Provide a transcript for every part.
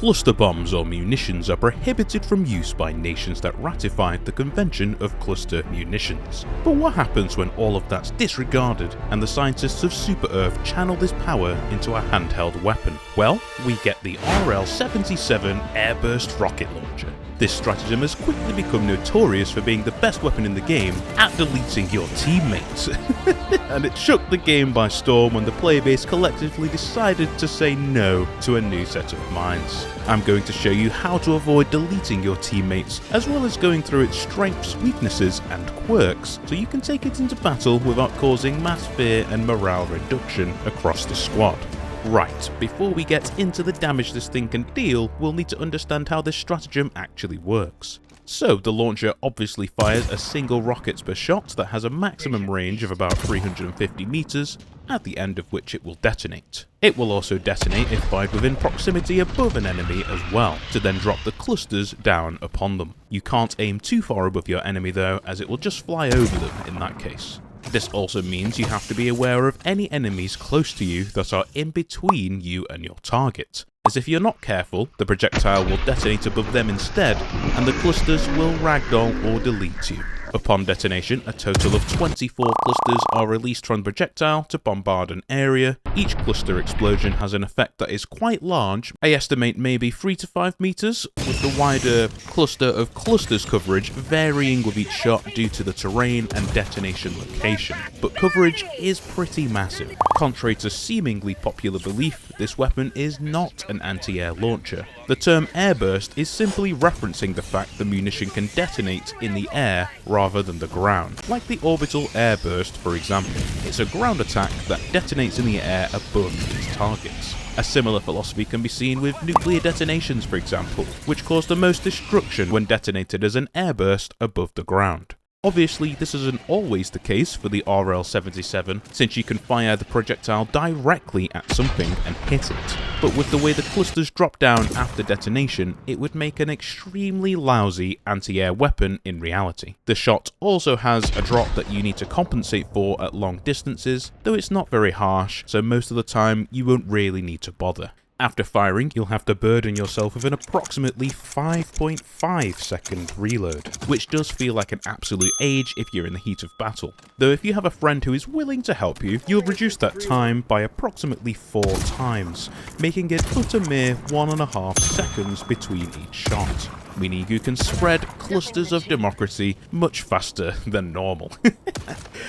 Cluster bombs or munitions are prohibited from use by nations that ratified the Convention of Cluster Munitions. But what happens when all of that's disregarded and the scientists of Super Earth channel this power into a handheld weapon? Well, we get the RL-77 Airburst Rocket Launcher. This stratagem has quickly become notorious for being the best weapon in the game at deleting your teammates. And it shook the game by storm when the playerbase collectively decided to say no to a new set of mines. I'm going to show you how to avoid deleting your teammates, as well as going through its strengths, weaknesses and quirks, so you can take it into battle without causing mass fear and morale reduction across the squad. Right, before we get into the damage this thing can deal, we'll need to understand how this stratagem actually works. So, the launcher obviously fires a single rocket per shot that has a maximum range of about 350 meters, at the end of which it will detonate. It will also detonate if fired within proximity above an enemy as well, to then drop the clusters down upon them. You can't aim too far above your enemy though, as it will just fly over them in that case. This also means you have to be aware of any enemies close to you that are in between you and your target, as if you're not careful, the projectile will detonate above them instead, and the clusters will ragdoll or delete you. Upon detonation, a total of 24 clusters are released from the projectile to bombard an area. Each cluster explosion has an effect that is quite large, I estimate maybe 3 to 5 meters, with the wider cluster of clusters coverage varying with each shot due to the terrain and detonation location. But coverage is pretty massive. Contrary to seemingly popular belief, this weapon is not an anti-air launcher. The term airburst is simply referencing the fact the munition can detonate in the air rather than the ground, like the orbital airburst for example. It's a ground attack that detonates in the air above its targets. A similar philosophy can be seen with nuclear detonations for example, which cause the most destruction when detonated as an airburst above the ground. Obviously, this isn't always the case for the RL-77, since you can fire the projectile directly at something and hit it. But with the way the clusters drop down after detonation, it would make an extremely lousy anti-air weapon in reality. The shot also has a drop that you need to compensate for at long distances, though it's not very harsh, so most of the time you won't really need to bother. After firing, you'll have to burden yourself with an approximately 5.5 second reload, which does feel like an absolute age if you're in the heat of battle. Though if you have a friend who is willing to help you, you'll reduce that time by approximately 4 times, making it but a mere 1.5 seconds between each shot. Meaning you can spread clusters of democracy much faster than normal.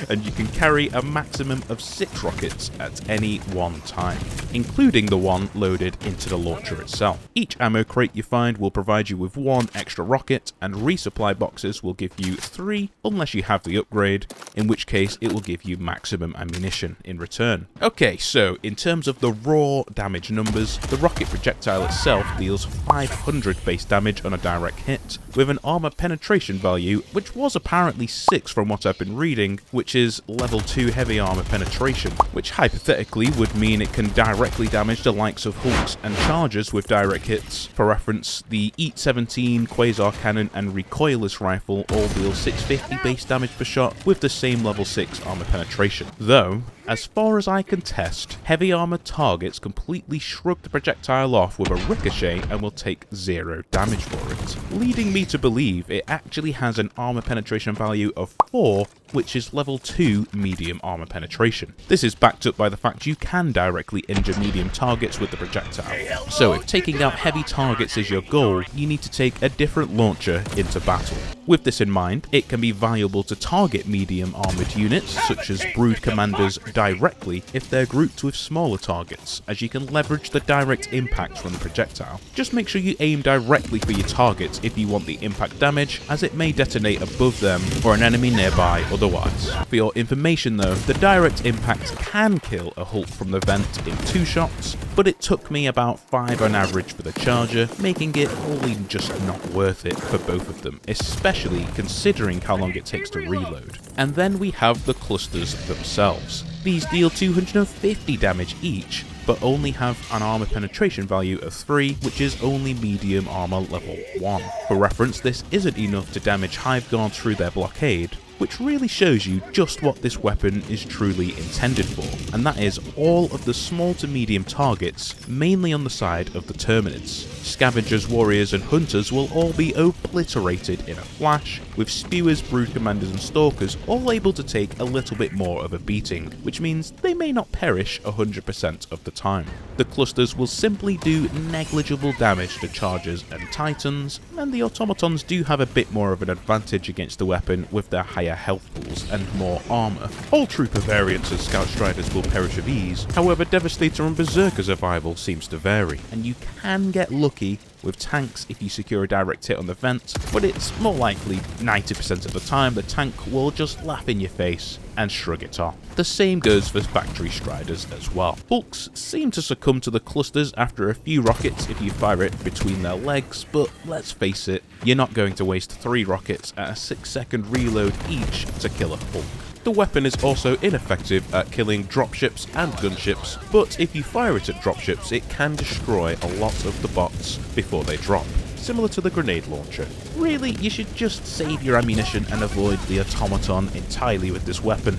And you can carry a maximum of 6 rockets at any one time, including the one loaded into the launcher itself. Each ammo crate you find will provide you with 1 extra rocket, and resupply boxes will give you 3 unless you have the upgrade, in which case it will give you maximum ammunition in return. Okay, so in terms of the raw damage numbers, the rocket projectile itself deals 500 base damage on a direct hit, with an armor penetration value which was apparently 6 from what I've been reading, which is level 2 heavy armor penetration, which hypothetically would mean it can directly damage the likes of Hulks and Chargers with direct hits. For reference, the EAT-17 Quasar Cannon and Recoilless Rifle all deal 650 base damage per shot with the same level 6 armor penetration. Though, as far as I can test, heavy armor targets completely shrug the projectile off with a ricochet and will take 0 damage for it, leading me to believe it actually has an armor penetration value of 4, which is level 2 medium armor penetration. This is backed up by the fact you can directly injure medium targets with the projectile. So if taking out heavy targets is your goal, you need to take a different launcher into battle. With this in mind, it can be valuable to target medium armored units, such as Brood Commanders, directly if they're grouped with smaller targets, as you can leverage the direct impact from the projectile. Just make sure you aim directly for your targets if you want the impact damage, as it may detonate above them or an enemy nearby otherwise. For your information though, the direct impact can kill a Hulk from the vent in 2 shots, but it took me about 5 on average for the Charger, making it wholly just not worth it for both of them, especially considering how long it takes to reload. And then we have the clusters themselves. These deal 250 damage each, but only have an armor penetration value of 3, which is only medium armor level 1. For reference, this isn't enough to damage Hive Guard through their blockade, which really shows you just what this weapon is truly intended for, and that is all of the small to medium targets, mainly on the side of the Terminids. Scavengers, warriors and hunters will all be obliterated in a flash, with spewers, brood commanders and stalkers all able to take a little bit more of a beating, which means they may not perish 100% of the time. The clusters will simply do negligible damage to chargers and titans, and the automatons do have a bit more of an advantage against the weapon with their higher health pools and more armour. All trooper variants and scout striders will perish of ease, however Devastator and Berserker survival seems to vary, and you can get lucky with tanks if you secure a direct hit on the vent, but it's more likely 90% of the time the tank will just laugh in your face and shrug it off. The same goes for factory striders as well. Hulks seem to succumb to the clusters after a few rockets if you fire it between their legs, but let's face it, you're not going to waste 3 rockets at a 6-second reload each to kill a Hulk. The weapon is also ineffective at killing dropships and gunships, but if you fire it at dropships, it can destroy a lot of the bots before they drop, similar to the grenade launcher. Really, you should just save your ammunition and avoid the automaton entirely with this weapon.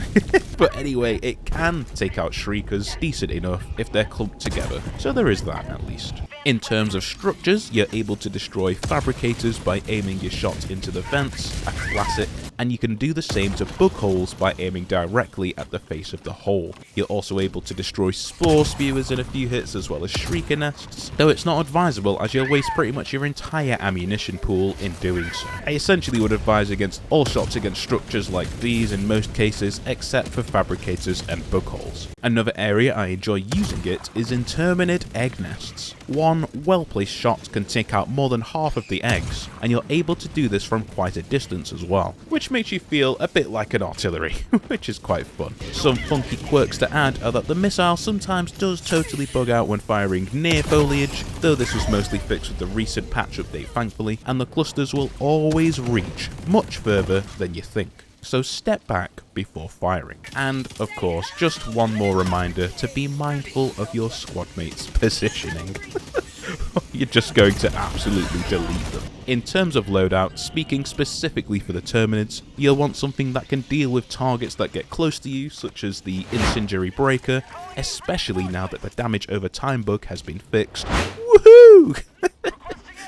But anyway, it can take out shriekers decent enough if they're clumped together, so there is that at least. In terms of structures, you're able to destroy fabricators by aiming your shot into the vents, a classic, and you can do the same to bug holes by aiming directly at the face of the hole. You're also able to destroy spore spewers in a few hits as well as shrieker nests, though it's not advisable as you'll waste pretty much your entire ammunition pool in doing so. I essentially would advise against all shots against structures like these in most cases, except for fabricators and bug holes. Another area I enjoy using it is in Terminid egg nests. One well-placed shot can take out more than half of the eggs, and you're able to do this from quite a distance as well, which makes you feel a bit like an artillery, which is quite fun. Some funky quirks to add are that the missile sometimes does totally bug out when firing near foliage, though this was mostly fixed with the recent patch update thankfully, and the clusters will always reach much further than you think. So step back before firing. And of course, just one more reminder to be mindful of your squad mates' positioning. You're just going to absolutely delete them. In terms of loadout, speaking specifically for the Terminids, you'll want something that can deal with targets that get close to you, such as the Incendiary Breaker, especially now that the damage over time bug has been fixed. Woohoo!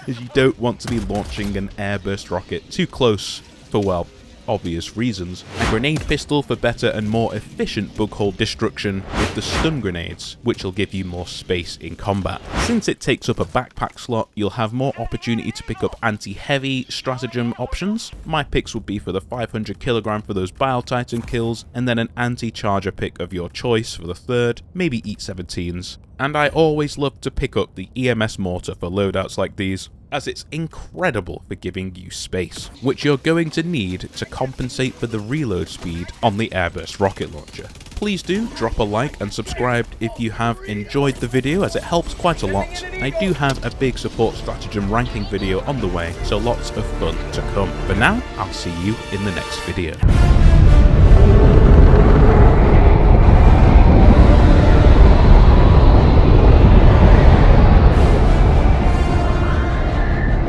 As you don't want to be launching an airburst rocket too close for, well, obvious reasons. A grenade pistol for better and more efficient bug hole destruction with the stun grenades, which will give you more space in combat. Since it takes up a backpack slot, you'll have more opportunity to pick up anti-heavy stratagem options. My picks would be for the 500 kg for those Bile Titan kills, and then an anti-charger pick of your choice for the third, maybe Eat 17s. And I always love to pick up the EMS mortar for loadouts like these, as it's incredible for giving you space, which you're going to need to compensate for the reload speed on the Airburst Rocket Launcher. Please do drop a like and subscribe if you have enjoyed the video, as it helps quite a lot. I do have a big support stratagem ranking video on the way, so lots of fun to come. For now, I'll see you in the next video.